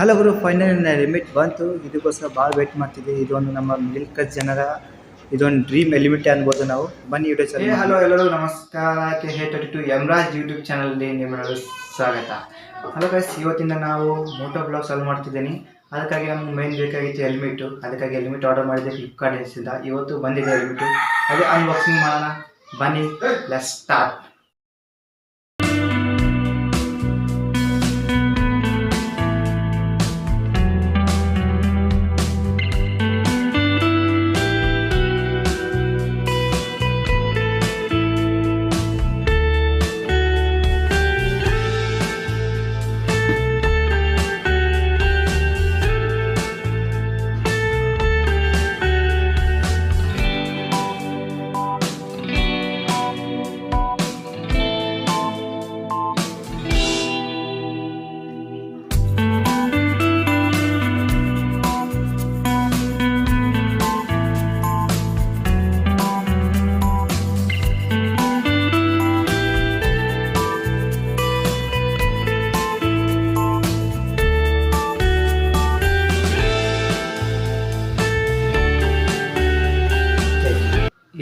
Hello ಗುರು, final limit ಬಂತು. ಇದಕ್ಕೋಸ್ಕರ ಭಾಳ ವೇಟ್ ಮಾಡ್ತಿದ್ದೆ. ಇದೊಂದು ನಮ್ಮ ಮಿಡಲ್ ಕ್ಲಾಸ್ ಜನರ ಇದೊಂದು ಡ್ರೀಮ್ ಎಲಿಮಿಟ್ ಅನ್ಬೋದು ನಾವು. ಬನ್ನಿ ವಿಡಿಯೋ ಚಾಲು ಮಾಡಿ. ಹಲೋ ಎಲ್ಲರೂ ನಮಸ್ಕಾರ. KH32 ಯಮರಾಜ್ ಯೂಟ್ಯೂಬ್ ಚಾನಲ್ಗೆ ನಿಮ್ಮನ್ನು ಸ್ವಾಗತ. ಹಲೋ ಗೈಸ್, ಇವತ್ತಿಂದ ನಾವು ಮೋಟೋ ಬ್ಲಾಗ್ ಸಾಲ್ವ್ ಮಾಡ್ತಿದ್ದೀನಿ. ಅದಕ್ಕಾಗಿ ನಮ್ಗೆ ಮೇನ್ ಬೇಕಾಗಿತ್ತು ಹೆಲ್ಮೆಟ್ಟು. ಅದಕ್ಕಾಗಿ ಹೆಲ್ಮೆಟ್ ಆರ್ಡರ್ ಮಾಡಿದ್ದೆ ಫ್ಲಿಪ್ಕಾರ್ಟ್ ಹೆಸರಿಂದ. ಇವತ್ತು ಬಂದಿದೆ ಹೆಲ್ಮೆಟ್ಟು, ಅದೇ ಅನ್ಬಾಕ್ಸಿಂಗ್ ಮಾಡೋಣ. ಬನ್ನಿ, ಲೆಟ್ಸ್ ಸ್ಟಾರ್ಟ್.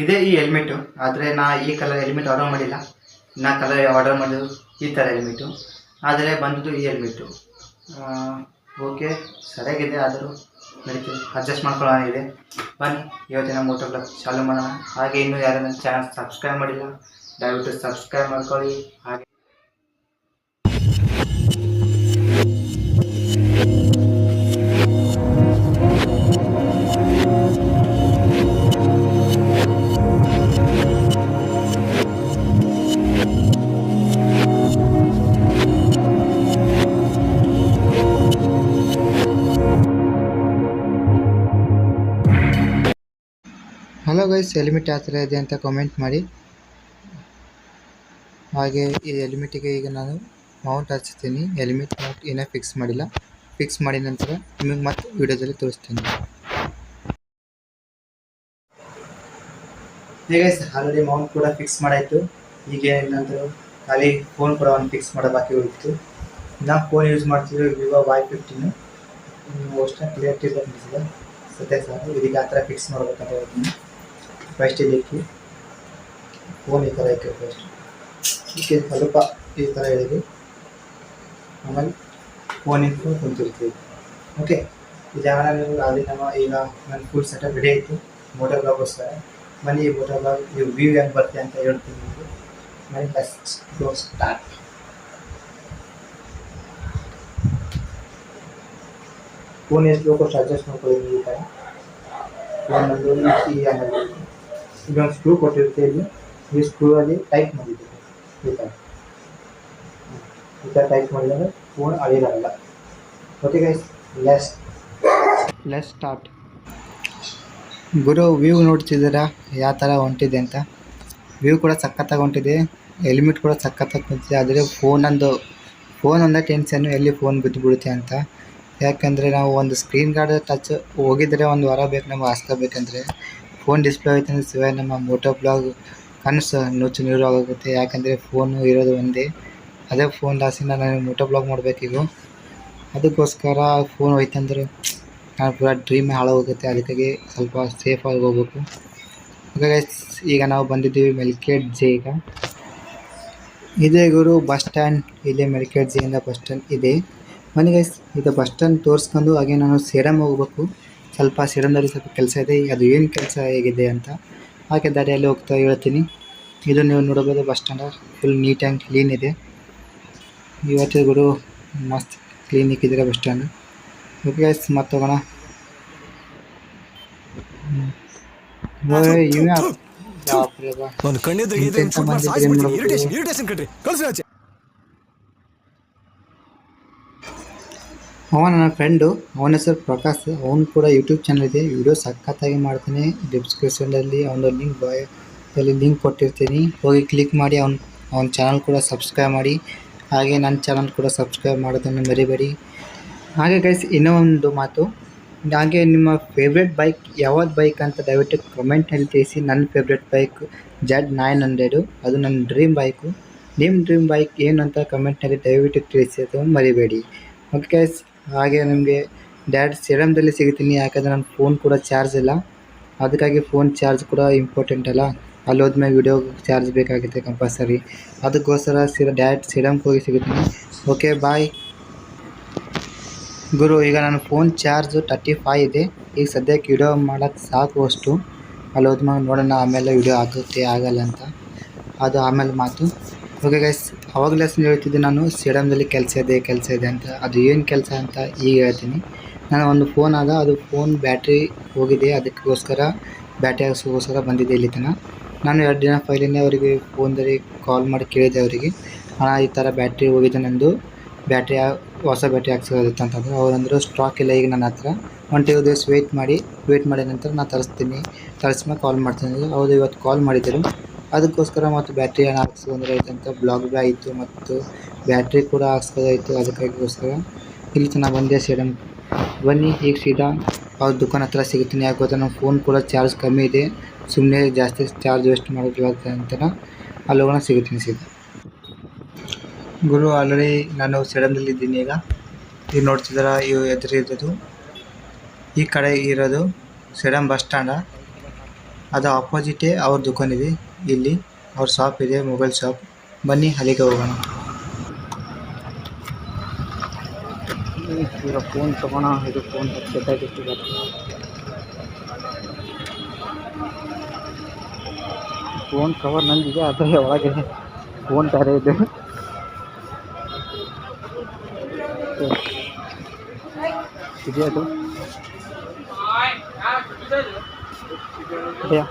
ಇದೇ ಈ ಹೆಲ್ಮೆಟ್ಟು. ಆದರೆ ನಾ ಈ ಕಲರ್ ಹೆಲ್ಮೆಟ್ ಆರ್ಡರ್ ಮಾಡಿಲ್ಲ. ನಾ ಕಲರ್ ಆರ್ಡರ್ ಮಾಡಿದ್ದು ಈ ಥರ ಹೆಲ್ಮೆಟ್ಟು, ಆದರೆ ಬಂದದ್ದು ಈ ಹೆಲ್ಮೆಟ್ಟು. ಓಕೆ, ಸರಿಯಾಗಿದೆ, ಆದರೂ ನಡೀತದೆ, ಅಡ್ಜಸ್ಟ್ ಮಾಡ್ಕೊಳ್ಳೋಣ ಇದೆ. ಬನ್ನಿ ಇವತ್ತಿನ ಮೋಟೋ ಬ್ಲಾಗ್ ಚಾಲು ಮಾಡೋಣ. ಹಾಗೆ ಇನ್ನೂ ಯಾರು ನನ್ನ ಚಾನಲ್ ಸಬ್ಸ್ಕ್ರೈಬ್ ಮಾಡಿಲ್ಲ, ದಯವಿಟ್ಟು ಸಬ್ಸ್ಕ್ರೈಬ್ ಮಾಡ್ಕೊಳ್ಳಿ. ಹಾಗೆ ಹಲೋ ಗೈಸ್, ಹೆಲ್ಮೆಟ್ ಯಾವ ಥರ ಇದೆ ಅಂತ ಕಾಮೆಂಟ್ ಮಾಡಿ. ಹಾಗೆ ಈ ಹೆಲ್ಮೆಟಿಗೆ ಈಗ ನಾನು ಮೌಂಟ್ ಹಚ್ತೀನಿ. ಹೆಲ್ಮೆಟ್ ಮೌಂಟ್ ಏನೇ ಫಿಕ್ಸ್ ಮಾಡಿಲ್ಲ. ಫಿಕ್ಸ್ ಮಾಡಿದ ನಂತರ ನಿಮಗೆ ಮತ್ತೆ ವಿಡಿಯೋದಲ್ಲಿ ತೋರಿಸ್ತೀನಿ. ಈಗ ಆಲ್ರೆಡಿ ಮೌಂಟ್ ಕೂಡ ಫಿಕ್ಸ್ ಮಾಡಾಯಿತು. ಈಗ ಏನಂದ್ರೆ ಖಾಲಿ ಫೋನ್ ಕೂಡ ಒಂದು ಫಿಕ್ಸ್ ಮಾಡೋ ಬಾಕಿ ಉಳಿತು. ನಾವು ಫೋನ್ ಯೂಸ್ ಮಾಡ್ತೀವಿ ವಿವೋ Y15. ಅಷ್ಟೇ ಕ್ಲಿಯರಿಟಿ ಬಂದಿದೆ ಸದ್ಯ ಸಾಕು. ಇದೀಗ ಆ ಥರ ಫಿಕ್ಸ್ ಮಾಡ್ಬೇಕಂತ ಹೇಳ್ತೀನಿ. ಫಸ್ಟ್ ಇದಕ್ಕೆ ಫೋನ್ ಈ ಥರ ಇಕ್ಕೆ ಫಸ್ಟ್ ಇದಕ್ಕೆ ಸ್ವಲ್ಪ ಈ ಥರ ಹೇಳಿದ್ವಿ. ಆಮೇಲೆ ಫೋನ್ ಇಟ್ಟು ಕುಂತಿರ್ತೀವಿ. ಓಕೆ, ಇದಾಗ ನೀವು ಅಲ್ಲಿ ಈಗ ನನ್ನ ಫುಲ್ ಸೆಟಪ್ ರೆಡಿ ಆಯಿತು ಮೋಟೋ ಬ್ಲಾಗೋಸ್ಕರ. ಬನ್ನಿ ಈ ಮೋಟೋ ಬ್ಲಾಗ್ ನೀವು ವ್ಯೂ ಹೆಂಗೆ ಬರುತ್ತೆ ಅಂತ ಹೇಳ್ತೀನಿ ನಿಮಗೆ. ಬನ್ನಿ ಲೆಟ್ಸ್ ಗೋ ಸ್ಟಾರ್ಟ್. ಫೋನ್ ಎಷ್ಟು ಬೇಕೋ ಅಷ್ಟು ಅಡ್ಜಸ್ಟ್ ಮಾಡ್ಕೊಳ್ಳಿ. ಈ ಥರ ಫೋನ್ ನಂದು ಈ ಆಮೇಲೆ ಇದೊಂದು ಸ್ಕ್ರೂ ಕೊಟ್ಟಿರುತ್ತೆ. ಇಲ್ಲಿ ಈ ಸ್ಕ್ರೂ ಟೈಪ್ ಮಾಡಿದ್ದೀವಿ. ಈ ಥರ ಟೈಪ್ ಮಾಡಿದಾಗ ಫೋನ್ ಅಳಿದಾಗಲ್ಲ. Okay guys, let's start. ಗುರು, ವ್ಯೂ ನೋಡ್ತಿದ್ದೀರಾ ಯಾವ ಥರ ಹೊಂಟಿದೆ ಅಂತ. ವ್ಯೂ ಕೂಡ ಸಖತ್ತಾಗಿ ಹೊಂಟಿದೆ, ಹೆಲ್ಮೆಟ್ ಕೂಡ ಸಖತ್ತಾಗಿ ಹೊಂಟಿದೆ. ಆದರೆ ಫೋನ್ ಒಂದೇ ಟೆನ್ಷನ್ನು, ಎಲ್ಲಿ ಫೋನ್ ಬಿದ್ದುಬಿಡುತ್ತೆ ಅಂತ. ಯಾಕಂದರೆ ನಾವು ಒಂದು ಸ್ಕ್ರೀನ್ ಗಾರ್ಡ್ ಟಚ್ ಹೋಗಿದ್ರೆ ಒಂದು ವಾರ ಬೇಕು ನಮಗೆ ಹಾಸ್ಕೋಬೇಕಂದ್ರೆ. ಫೋನ್ ಡಿಸ್ಪ್ಲೇ ಹೋಯ್ತು ಅಂದರೆ ಶಿವಾಯ ನಮ್ಮ ಮೋಟೋ ಬ್ಲಾಗ್ ಕನಸು ನುಚ್ಚು ನೀರು ಆಗೋಗುತ್ತೆ. ಯಾಕಂದರೆ ಫೋನು ಇರೋದು ಒಂದೇ. ಅದೇ ಫೋನ್ ಲಾಸಿಂದ ನಾನು ಮೋಟೋ ಬ್ಲಾಗ್ ಮಾಡಬೇಕೀಗ. ಅದಕ್ಕೋಸ್ಕರ ಫೋನ್ ಹೋಯ್ತಂದ್ರೆ ನಾನು ಪೂರ ಡ್ರೀಮ್ ಹಾಳಾಗೋಗುತ್ತೆ. ಅದಕ್ಕಾಗಿ ಸ್ವಲ್ಪ ಸೇಫಾಗಿ ಹೋಗ್ಬೇಕು. ಹಾಗಾಗಿ ಈಗ ನಾವು ಬಂದಿದ್ದೀವಿ ಮೆಲ್ಕೇಡ್ ಜೆ. ಈಗ ಇದೇ ಗುರು ಬಸ್ ಸ್ಟ್ಯಾಂಡ್. ಇಲ್ಲೇ ಮೆಲ್ಕೇಡ್ ಜೆಯಿಂದ ಬಸ್ ಸ್ಟ್ಯಾಂಡ್ ಇದೆ. ಬನ್ನಿ ಗೈಸ್, ಇದು ಬಸ್ ಸ್ಟ್ಯಾಂಡ್ ತೋರಿಸ್ಕೊಂಡು ಹಾಗೆ ನಾನು ಸೇಡಮ್ ಹೋಗ್ಬೇಕು. ಸ್ವಲ್ಪ ಸೇಡಮ್ದಲ್ಲಿ ಸ್ವಲ್ಪ ಕೆಲಸ ಇದೆ. ಅದು ಏನು ಕೆಲಸ ಹೇಗಿದೆ ಅಂತ ಹಾಗೆ ದಾರಿಯಲ್ಲಿ ಹೋಗ್ತಾ ಹೇಳ್ತೀನಿ. ಇದು ನೀವು ನೋಡಬಹುದು, bus stand full neat and clean ಇದೆ. ಇವತ್ತು ಗುರು ಮಸ್ತ್ ಕ್ಲೀನ್ ಇಕ್ಕಿದ್ರೆ ಬಸ್ ಸ್ಟ್ಯಾಂಡ್. ಓಕೆ ಗೈಸ್, ಮತ್ತೆ ಹೋಗೋಣ. ಅವ ನನ್ನ ಫ್ರೆಂಡು, ಅವನ ಹೆಸರು ಪ್ರಕಾಶ್. ಅವನು ಕೂಡ ಯೂಟ್ಯೂಬ್ ಚಾನಲ್ ಇದೆ, ವಿಡಿಯೋ ಸಖತ್ತಾಗಿ ಮಾಡ್ತಾನೆ. ಡಿಸ್ಕ್ರಿಪ್ಷನಲ್ಲಿ ಅವನ ಲಿಂಕ್ ಕೊಟ್ಟಿರ್ತೀನಿ, ಹೋಗಿ ಕ್ಲಿಕ್ ಮಾಡಿ ಅವನ ಚಾನಲ್ ಕೂಡ ಸಬ್ಸ್ಕ್ರೈಬ್ ಮಾಡಿ. ಹಾಗೆ ನನ್ನ ಚಾನಲ್ ಕೂಡ ಸಬ್ಸ್ಕ್ರೈಬ್ ಮಾಡೋದನ್ನು ಮರಿಬೇಡಿ. ಹಾಗೆ ಗೈಸ್, ಇನ್ನೂ ಒಂದು ಮಾತು, ಹಾಗೆ ನಿಮ್ಮ ಫೇವ್ರೆಟ್ ಬೈಕ್ ಯಾವ್ದು ಬೈಕ್ ಅಂತ ದಯವಿಟ್ಟು ಕಮೆಂಟ್ನಲ್ಲಿ ತಿಳಿಸಿ. ನನ್ನ ಫೇವ್ರೆಟ್ ಬೈಕ್ Z900, ಅದು ನನ್ನ ಡ್ರೀಮ್ ಬೈಕು. ನಿಮ್ಮ ಡ್ರೀಮ್ ಬೈಕ್ ಏನು ಅಂತ ಕಮೆಂಟ್ನಲ್ಲಿ ದಯವಿಟ್ಟು ತಿಳಿಸಿ, ಅದು ಮರಿಬೇಡಿ. ಓಕೆ ಗೈಸ್, ಹಾಗೆ ನಿಮಗೆ ಡೈರೆಕ್ಟ್ ಸೇಡಮ್ದಲ್ಲಿ ಸಿಗ್ತೀನಿ, ಯಾಕಂದರೆ ನನ್ನ ಫೋನ್ ಕೂಡ ಚಾರ್ಜ್ ಇಲ್ಲ. ಅದಕ್ಕಾಗಿ ಫೋನ್ ಚಾರ್ಜ್ ಕೂಡ ಇಂಪಾರ್ಟೆಂಟ್ ಅಲ್ಲ. ಅಲ್ಲಿ ಹೋದ್ಮೇಲೆ ವಿಡಿಯೋ ಚಾರ್ಜ್ ಬೇಕಾಗುತ್ತೆ ಕಂಪಲ್ಸರಿ. ಅದಕ್ಕೋಸ್ಕರ ಡೈರೆಕ್ಟ್ ಸೇಡಮ್ಗೆ ಹೋಗಿ ಸಿಗ್ತೀನಿ. ಓಕೆ ಬಾಯ್ ಗುರು. ಈಗ ನನ್ನ ಫೋನ್ ಚಾರ್ಜು 35 ಇದೆ. ಈಗ ಸದ್ಯಕ್ಕೆ ವಿಡಿಯೋ ಮಾಡೋಕ್ಕೆ ಸಾಕು ಅಷ್ಟು. ಅಲ್ಲಿ ಹೋದ್ಮೇಲೆ ನೋಡೋಣ ಆಮೇಲೆ ವಿಡಿಯೋ ಆಗುತ್ತೆ ಆಗಲ್ಲ ಅಂತ, ಅದು ಆಮೇಲೆ ಮಾತು. ಓಕೆ ಗೈಸ್, ಅವಾಗಲೇ ಹೇಳ್ತಿದ್ದೆ ನಾನು ಸೇಡಮ್ದಲ್ಲಿ ಕೆಲಸ ಇದೆ ಅಂತ. ಅದು ಏನು ಕೆಲಸ ಅಂತ ಈಗ ಹೇಳ್ತೀನಿ. ನಾನು ಒಂದು ಫೋನ್ ಆದ, ಅದು ಫೋನ್ ಬ್ಯಾಟ್ರಿ ಹೋಗಿದೆ, ಅದಕ್ಕೋಸ್ಕರ ಬ್ಯಾಟ್ರಿ ಹಾಕ್ಸೋಕ್ಕೋಸ್ಕರ ಬಂದಿದ್ದೆ ಇಲ್ಲಿ ತನಕ. ನಾನು 2 ದಿನ ಫೈಲಿಂದ ಅವರಿಗೆ ಫೋನ್ದಲ್ಲಿ ಕಾಲ್ ಮಾಡಿ ಕೇಳಿದೆ ಅವರಿಗೆ, ಹಣ ಈ ಥರ ಬ್ಯಾಟ್ರಿ ಹೋಗಿದೆ ನಂದು, ಬ್ಯಾಟ್ರಿ ಹೊಸ ಬ್ಯಾಟ್ರಿ ಹಾಕ್ಸೋದಿತ್ತು ಅಂತಂದರೆ ಅವರಂದರು ಸ್ಟಾಕ್ ಇಲ್ಲ ಈಗ ನನ್ನ ಹತ್ರ, 1-2 ದಿವಸ ವೆಯ್ಟ್ ಮಾಡಿದ ನಂತರ ನಾನು ತರಿಸ್ಮೇಲೆ ಕಾಲ್ ಮಾಡ್ತೀನಿ. ಹೌದು, ಇವತ್ತು ಕಾಲ್ ಮಾಡಿದ್ದರು. ಅದಕ್ಕೋಸ್ಕರ ಮತ್ತು ಬ್ಯಾಟ್ರಿ ಏನು ಹಾಕ್ಸ್ಕೊಂಡ್ರೆ ಆಯ್ತಂತ ಬ್ಲಾಗ್ ಭೀ ಆಯಿತು ಮತ್ತು ಬ್ಯಾಟ್ರಿ ಕೂಡ ಹಾಕ್ಸ್ಕೋದಾಯಿತು. ಅದಕ್ಕೋಸ್ಕರ ಇಲ್ಲಿ ತನಕ ಬಂದೆ ಸೇಡಮ್. ಬನ್ನಿ ಈಗ ಸೀದಾ ಅವ್ರ ದುಕಾನ್ ಹತ್ರ ಸಿಗ್ತೀನಿ. ಯಾಕೆ ಗೊತ್ತಾ, ನಮ್ಮ ಫೋನ್ ಕೂಡ ಚಾರ್ಜ್ ಕಮ್ಮಿ ಇದೆ, ಸುಮ್ಮನೆ ಜಾಸ್ತಿ ಚಾರ್ಜ್ ವೇಸ್ಟ್ ಮಾಡೋಕ್ಕಾಗುತ್ತೆ ಅಂತ ಅಲ್ಲಿ ಹೋಗೋಣ ಸಿಗ್ತೀನಿ ಸೀದಾ. ಗುರು ಆಲ್ರೆಡಿ ನಾನು ಸೇಡಮ್ದಲ್ಲಿ ಇದ್ದೀನಿ. ಈಗ ನೋಡ್ತಿದ್ದೀರಾ, ಇವು ಎದುರಿರೋದು ಈ ಕಡೆ ಇರೋದು ಸೇಡಮ್ ಬಸ್ ಸ್ಟ್ಯಾಂಡ. ಅದು ಆಪೋಸಿಟೇ ಅವ್ರ ದುಕಾನ್ ಇದೆ. ಇಲ್ಲಿ ಅವ್ರ ಶಾಪ್ ಇದೆ, ಮೊಬೈಲ್ ಶಾಪ್. ಬನ್ನಿ ಅಲ್ಲಿಗೆ ಹೋಗೋಣ. ಈಗ ಫೋನ್ ತೊಗೋಣ. ಇದು ಫೋನ್ ಕೆಟ್ಟಾಗಿತ್ತು. ಫೋನ್ ಕವರ್ ನಂದಿದೆ, ಅದರ ಒಳಗೆ ಫೋನ್ ಬೇರೆ ಇದೆ. ಇದೆ ಅದು क्या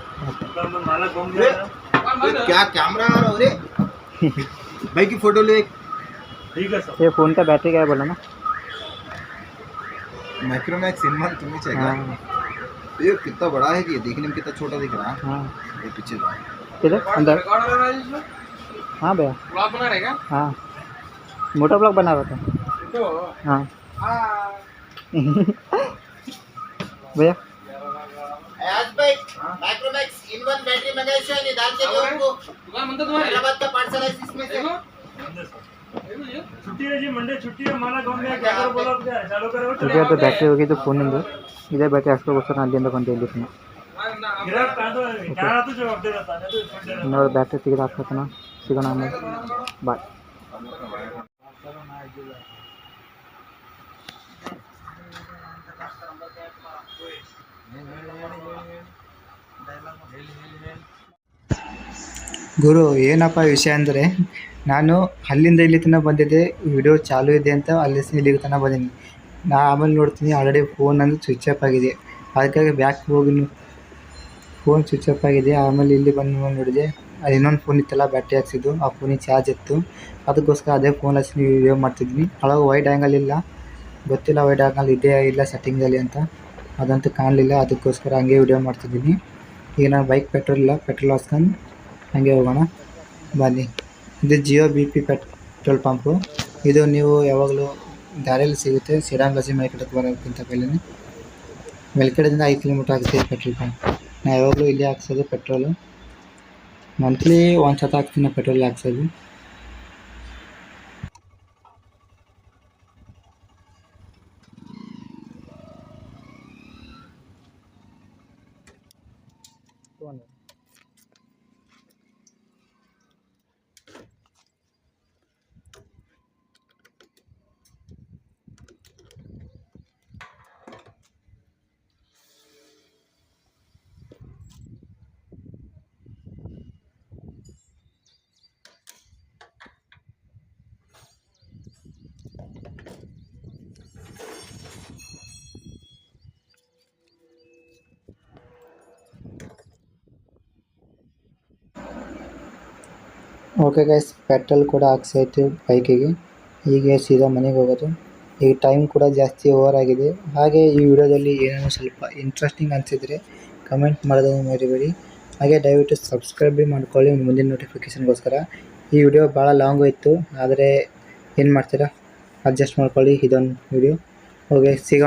कैमरा आ रहा है भाई की फोटो ले। ठीक है सर, ये फोन का बैटरी क्या है बोला ना, माइक्रोमैक्स इनवन तुम्हें चाहिए। हाँ। ये कितना बड़ा है, ये देखने में कितना छोटा दिख रहा है। हाँ, ये पीछे किधर अंदर। हाँ भैया, ब्लॉग बना रहेगा। हाँ, मोटा ब्लॉग बना रहा था। हाँ भैया माइक्रोमैक्स इन-1 बैटरी मंगाई है, डाल के दो उनको। दुकान बंद तुम्हारे हैदराबाद का पार्सल है इसमें से। छुट्टी है जी, मंडे छुट्टी है, माना गांव में क्या करो बोलो, क्या चालू करो। ठीक है, तो बैटरी होगी तो फोन ನಿಂದು ಇದೇ ಬ್ಯಾಟ್ರಿ ಹಾಕ್ಸ್ಕೋಗೋಸ್ಕರ ಅಲ್ಲಿಂದ ಬಂದೆ ಇಲ್ಲಿ ತನಕ. ಇನ್ನೊಂದು ಬ್ಯಾಟ್ರಿ ತೆಗೆದು ಹಾಕ್ಸ್ಕೊತಾನ, ಸಿಗೋಣ ಆಮೇಲೆ. ಬಾಯ್. ಗುರು ಏನಪ್ಪ ವಿಷಯ ಅಂದರೆ, ನಾನು ಅಲ್ಲಿಂದ ಇಲ್ಲಿ ತನಕ ಬಂದಿದ್ದೆ, ವಿಡಿಯೋ ಚಾಲೂ ಇದೆ ಅಂತ ಅಲ್ಲಿ ಇಲ್ಲಿಗೆ ತನಕ ಬಂದೀನಿ. ಆಮೇಲೆ ನೋಡ್ತೀನಿ ಆಲ್ರೆಡಿ ಫೋನ್ ಅಂದು ಸ್ವಿಚ್ ಆಫ್ ಆಗಿದೆ. ಅದಕ್ಕಾಗಿ ಬ್ಯಾಕ್ ಹೋಗಿ ಫೋನ್ ಸ್ವಿಚ್ ಆಫ್ ಆಗಿದೆ. ಆಮೇಲೆ ಇಲ್ಲಿ ಬಂದು ನೋಡಿದೆ, ಅದು ಇನ್ನೊಂದು ಫೋನ್ ಇತ್ತಲ್ಲ ಬ್ಯಾಟ್ರಿ ಹಾಕ್ಸಿದ್ದು, ಆ ಫೋನಿಗೆ ಚಾರ್ಜ್ ಇತ್ತು. ಅದಕ್ಕೋಸ್ಕರ ಅದೇ ಫೋನ್ ಹಚ್ಚಿ ವಿಡಿಯೋ ಮಾಡ್ತಿದ್ವಿ. ಒಳಗೆ ವೈಡ್ ಆ್ಯಂಗಲ್ ಇಲ್ಲ, ಗೊತ್ತಿಲ್ಲ ವೈಡ್ ಆ್ಯಂಗಲ್ ಇದೆ ಇಲ್ಲ ಸೆಟ್ಟಿಂಗಲ್ಲಿ ಅಂತ, ಅದಂತೂ ಕಾಣಲಿಲ್ಲ. ಅದಕ್ಕೋಸ್ಕರ ಹಂಗೆ ವಿಡಿಯೋ ಮಾಡ್ತಿದ್ದೀನಿ. ಈಗ ನಾನು ಬೈಕ್ ಪೆಟ್ರೋಲ್ ಇಲ್ಲ, ಪೆಟ್ರೋಲ್ ಹಾಕ್ಸ್ಕೊಂಡು ಹಾಗೆ ಹೋಗೋಣ ಬನ್ನಿ. ಇದು ಜಿಯೋ BP ಪೆಟ್ರೋಲ್ ಪಂಪು. ಇದು ನೀವು ಯಾವಾಗಲೂ ದಾರಿಯಲ್ಲಿ ಸಿಗುತ್ತೆ, ಸೇಡಮ್ ಬಸಿ ಮೇಲ್ಕಡೆಗೆ ಬರೋಕ್ಕಿಂತ ಪೈಲೇ. ಮೇಲ್ಕಡೆಯಿಂದ 5 ಕಿಲೋಮೀಟ್ರ್ ಆಗುತ್ತೆ ಪೆಟ್ರೋಲ್ ಪಂಪ್. ನಾನು ಯಾವಾಗಲೂ ಇಲ್ಲಿ ಹಾಕ್ಸೋದು ಪೆಟ್ರೋಲು. ಮಂತ್ಲಿ ಒಂದು ಸತ ಹಾಕ್ತೀನಿ ಪೆಟ್ರೋಲ್ ಹಾಕ್ಸೋದು. ಓಕೆ ಗೈಸ್, ಪೆಟ್ರೋಲ್ ಕೂಡ ಹಾಕ್ಸಾಯ್ತು ಬೈಕಿಗೆ. ಹೀಗೆ ಸೀದಾ ಮನೆಗೆ ಹೋಗೋದು. ಈಗ ಟೈಮ್ ಕೂಡ ಜಾಸ್ತಿ ಓವರ್ ಆಗಿದೆ. ಹಾಗೆ ಈ ವಿಡಿಯೋದಲ್ಲಿ ಏನೇನೋ ಸ್ವಲ್ಪ ಇಂಟ್ರೆಸ್ಟಿಂಗ್ ಅನಿಸಿದರೆ ಕಮೆಂಟ್ ಮಾಡೋದನ್ನು ಮರಿಬೇಡಿ. ಹಾಗೆ ದಯವಿಟ್ಟು ಸಬ್ಸ್ಕ್ರೈಬ್ ಮಾಡ್ಕೊಳ್ಳಿ ಮುಂದಿನ ನೋಟಿಫಿಕೇಷನ್ಗೋಸ್ಕರ. ಈ ವಿಡಿಯೋ ಭಾಳ ಲಾಂಗು ಇತ್ತು, ಆದರೆ ಏನು ಮಾಡ್ತೀರಾ, ಅಡ್ಜಸ್ಟ್ ಮಾಡ್ಕೊಳ್ಳಿ ಇದೊಂದು ವಿಡಿಯೋ. ಓಕೆ, ಸಿಗೋಣ.